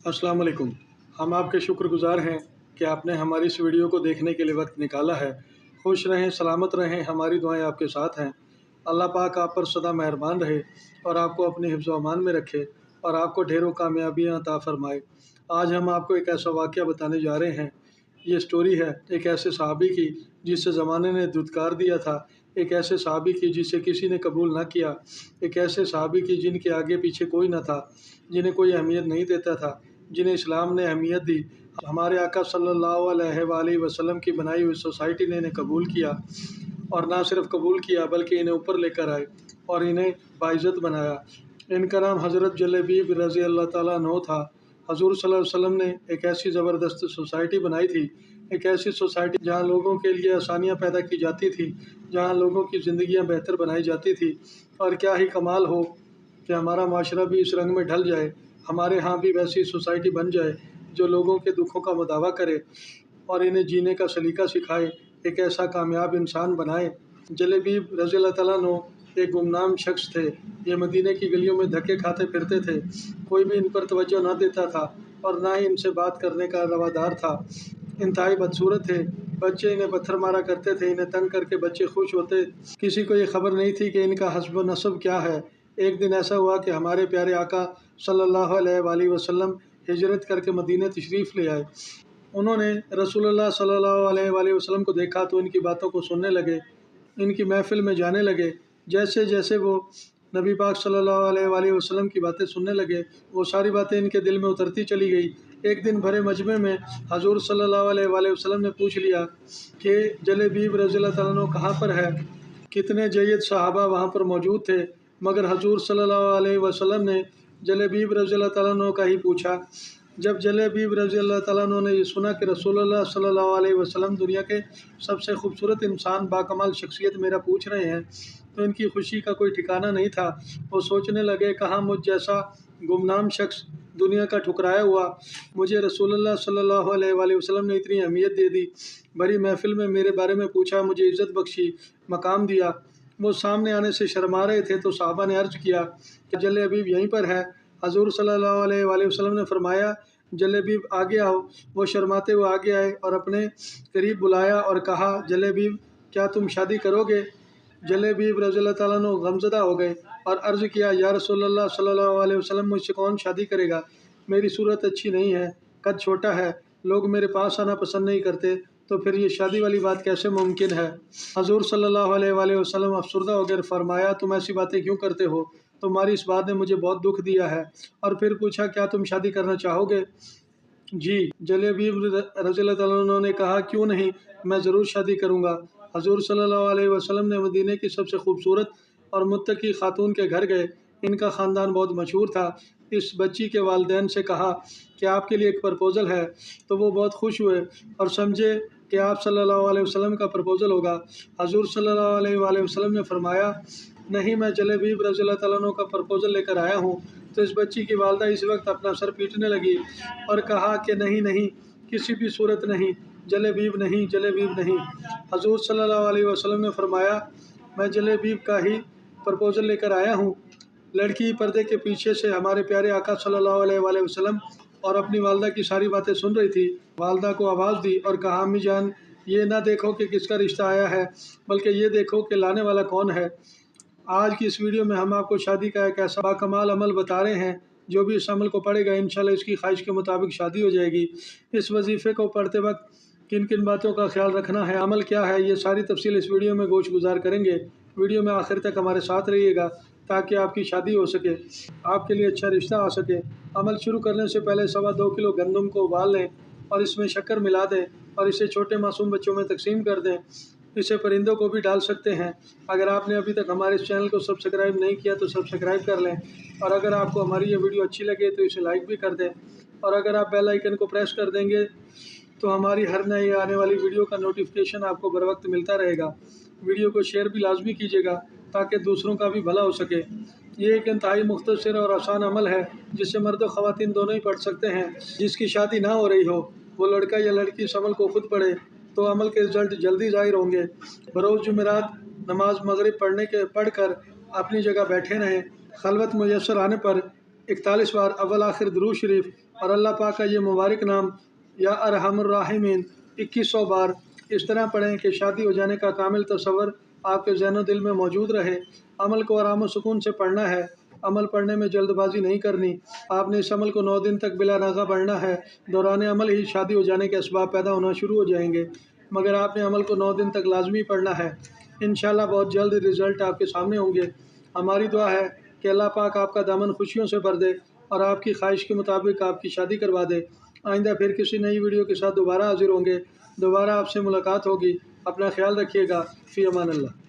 अस्सलाम वालेकुम। हम आपके शुक्रगुजार हैं कि आपने हमारी इस वीडियो को देखने के लिए वक्त निकाला है। खुश रहें, सलामत रहें, हमारी दुआएं आपके साथ हैं। अल्लाह पाक आप पर सदा मेहरबान रहे और आपको अपने हिफ्ज़ व अमान में रखे और आपको ढेरों कामयाबियाँ अता फ़रमाए। आज हम आपको एक ऐसा वाक़या बताने जा रहे हैं। ये स्टोरी है एक ऐसे सहाबी की जिसे ज़माने ने धुतकार दिया था, एक ऐसे सहाबी की जिसे किसी ने कबूल ना किया, एक ऐसे सहाबी की जिनके आगे पीछे कोई ना था, जिन्हें कोई अहमियत नहीं देता था, जिन्हें इस्लाम ने अहमियत दी। हमारे आका सल्लल्लाहु अलैहि वसल्लम की बनाई हुई सोसाइटी ने इन्हें कबूल किया और ना सिर्फ कबूल किया बल्कि इन्हें ऊपर लेकर आए और इन्हें बाइज़्ज़त बनाया। इनका नाम हज़रत जलेबीब रज़ी अल्लाह ताला अन्हु था। हज़ूर सल्लल्लाहु अलैहि वसल्लम ने एक ऐसी ज़बरदस्त सोसाइटी बनाई थी, एक ऐसी सोसाइटी जहाँ लोगों के लिए आसानियाँ पैदा की जाती थी, जहाँ लोगों की ज़िंदगियाँ बेहतर बनाई जाती थी। और क्या ही कमाल हो कि हमारा माशरा भी इस रंग में ढल जाए, हमारे यहाँ भी वैसी सोसाइटी बन जाए जो लोगों के दुखों का मुदावा करे और इन्हें जीने का सलीका सिखाए, एक ऐसा कामयाब इंसान बनाए। जलेबीब रज़ी अल्लाह तआला अन्हु एक गुमनाम शख्स थे। ये मदीने की गलियों में धक्के खाते फिरते थे, कोई भी इन पर तवज्जो ना देता था और ना ही इनसे बात करने का रवादार था। इंतहाई बदसूरत थे, बच्चे इन्हें पत्थर मारा करते थे, इन्हें तंग करके बच्चे खुश होते। किसी को ये खबर नहीं थी कि इनका हस्ब व नस्ब क्या है। एक दिन ऐसा हुआ कि हमारे प्यारे आका सल्लल्लाहु अलैहि वसल्लम हिजरत करके मदीने तशरीफ़ ले आए। उन्होंने रसूलुल्लाह सल्लल्लाहु अलैहि वसल्लम को देखा तो इनकी बातों को सुनने लगे, इनकी महफ़िल में जाने लगे। जैसे जैसे वो नबी पाक सल्लल्लाहु अलैहि वसल्लम की बातें सुनने लगे, वो सारी बातें इनके दिल में उतरती चली गई। एक दिन भरे मजमे में हजूर सल्लल्लाहु अलैहि वसल्लम ने पूछ लिया कि जलेबीब रज़ी अल्लाह तआला अन्हु कहाँ पर है। कितने जय्यद सहाबा वहाँ पर मौजूद थे, मगर हजूर सल्लल्लाहु अलैहि वसल्लम ने जलेबीब रज़ी अल्लाह तआला अन्हु का ही पूछा। जब जलेबीब रज़ी अल्लाह तआला अन्हु ने ये सुना कि रसूलुल्लाह सल्लल्लाहु अलैहि वसल्लम दुनिया के सबसे खूबसूरत इंसान बाकमाल शख्सियत मेरा पूछ रहे हैं, तो इनकी खुशी का कोई ठिकाना नहीं था। वो सोचने लगे, कहाँ मुझ जैसा गुमनाम शख्स दुनिया का ठुकराया हुआ, मुझे रसूलुल्लाह सल्लल्लाहु अलैहि वसल्लम ने इतनी अहमियत दे दी, बड़ी महफिल में मेरे बारे में पूछा, मुझे इज़्ज़त बख्शी, मकाम दिया। वो सामने आने से शर्मा रहे थे तो साहबा ने अर्ज़ किया कि जलेबीब यहीं पर है। हजूर सल्लल्लाहु अलैहि वसल्लम ने फरमाया, जलेबीब आगे आओ। वो शर्माते हुए आगे आए और अपने करीब बुलाया और कहा, जलेबीब क्या तुम शादी करोगे। जलेबीब रज़ी अल्लाह तआला अन्हु गमज़दा हो गए और अर्ज़ किया, या रसूलल्लाह सल्लल्लाहु अलैहि वसल्लम मुझसे कौन शादी करेगा, मेरी सूरत अच्छी नहीं है, कद छोटा है, लोग मेरे पास आना पसंद नहीं करते, तो फिर ये शादी वाली बात कैसे मुमकिन है। हजूर सल्लल्लाहु अलैहि वसल्लम अफसरदा हो गए, फरमाया, तुम ऐसी बातें क्यों करते हो, तुम्हारी इस बात ने मुझे बहुत दुख दिया है। और फिर पूछा, क्या तुम शादी करना चाहोगे। जी, जलेबीब रज़ी अल्लाह तआला अन्हु ने कहा, क्यों नहीं, मैं ज़रूर शादी करूँगा। हजूर सल्लल्लाहु अलैहि वसल्लम ने मदीने की सबसे खूबसूरत और मुत्तकी खातून के घर गए। इनका ख़ानदान बहुत मशहूर था। इस बच्ची के वालिदैन से कहा कि आपके लिए एक प्रपोज़ल है, तो वो बहुत खुश हुए और समझे कि आप सल्लल्लाहु अलैहि वसल्लम का प्रपोज़ल होगा। हजूर सल्लल्लाहु अलैहि वसल्लम ने फरमाया, नहीं, मैं जलेबीब रज़ी अल्लाह तआला अन्हु का प्रपोज़ल लेकर आया हूँ। तो इस बच्ची की वालदा इस वक्त अपना सर पीटने लगी और कहा कि नहीं नहीं, किसी भी सूरत नहीं, जलेबीब नहीं, जलेबीब नहीं। हजूर सल्लल्लाहु अलैहि वसल्लम ने फरमाया, मैं जलेबीब का ही प्रपोज़ल लेकर आया हूँ। लड़की पर्दे के पीछे से हमारे प्यारे आका सल्लल्लाहु अलैहि वसल्लम और अपनी वालदा की सारी बातें सुन रही थी। वालदा को आवाज़ दी और कहा, अम्मी जान, ये ना देखो कि किसका रिश्ता आया है, बल्कि ये देखो कि लाने वाला कौन है। आज की इस वीडियो में हम आपको शादी का एक ऐसा बाकमाल अमल बता रहे हैं, जो भी इस अमल को पढ़ेगा इंशाल्लाह इसकी ख्वाहिश के मुताबिक शादी हो जाएगी। इस वजीफ़े को पढ़ते वक्त किन किन बातों का ख्याल रखना है, अमल क्या है, ये सारी तफसील इस वीडियो में गोश गुजार करेंगे। वीडियो में आखिर तक हमारे साथ रहिएगा ताकि आपकी शादी हो सके, आपके लिए अच्छा रिश्ता आ सके। अमल शुरू करने से पहले 2.25 किलो गंदम को उबाल लें और इसमें शक्कर मिला दें और इसे छोटे मासूम बच्चों में तकसीम कर दें। इसे परिंदों को भी डाल सकते हैं। अगर आपने अभी तक हमारे इस चैनल को सब्सक्राइब नहीं किया तो सब्सक्राइब कर लें, और अगर आपको हमारी ये वीडियो अच्छी लगे तो इसे लाइक भी कर दें, और अगर आप बेल आइकन को प्रेस कर देंगे तो हमारी हर नई आने वाली वीडियो का नोटिफिकेशन आपको बर वक्त मिलता रहेगा। वीडियो को शेयर भी लाजमी कीजिएगा ताकि दूसरों का भी भला हो सके। ये एक इंतहाई मुख्तसर और आसान अमल है जिसे मर्द और ख़वातीन दोनों ही पढ़ सकते हैं। जिसकी शादी ना हो रही हो, वो लड़का या लड़की इस अमल को खुद पढ़े तो अमल के रिजल्ट जल्दी ज़ाहिर होंगे। बरोज़ जुमेरात नमाज मगरिब पढ़कर अपनी जगह बैठे रहें। खलवत मुयस्सर आने पर 41 बार अव्वल आखिर दुरूद शरीफ اور اللہ پاک کا یہ مبارک نام یا ارحم الراحمین 2100 بار اس طرح پڑھیں کہ شادی ہو جانے کا کامل تصور آپ کے ذہن و دل میں موجود رہے۔ عمل کو آرام و سکون سے پڑھنا ہے، عمل پڑھنے میں جلد بازی نہیں کرنی۔ آپ نے اس عمل کو 9 دن تک بلا ناغہ پڑھنا ہے۔ دوران عمل ہی شادی ہو جانے کے اسباب پیدا ہونا شروع ہو جائیں گے، مگر آپ نے عمل کو 9 دن تک لازمی پڑھنا ہے۔ انشاءاللہ بہت جلد رزلٹ آپ کے سامنے ہوں گے۔ ہماری دعا ہے کہ اللہ پاک آپ کا دامن خوشیوں سے بھر دے اور آپ کی خواہش کے مطابق آپ کی شادی کروا دے۔ آئندہ پھر کسی نئی ویڈیو کے ساتھ دوبارہ حاضر ہوں گے، دوبارہ آپ سے ملاقات ہوگی۔ اپنا خیال رکھیے گا۔ فی امان اللہ۔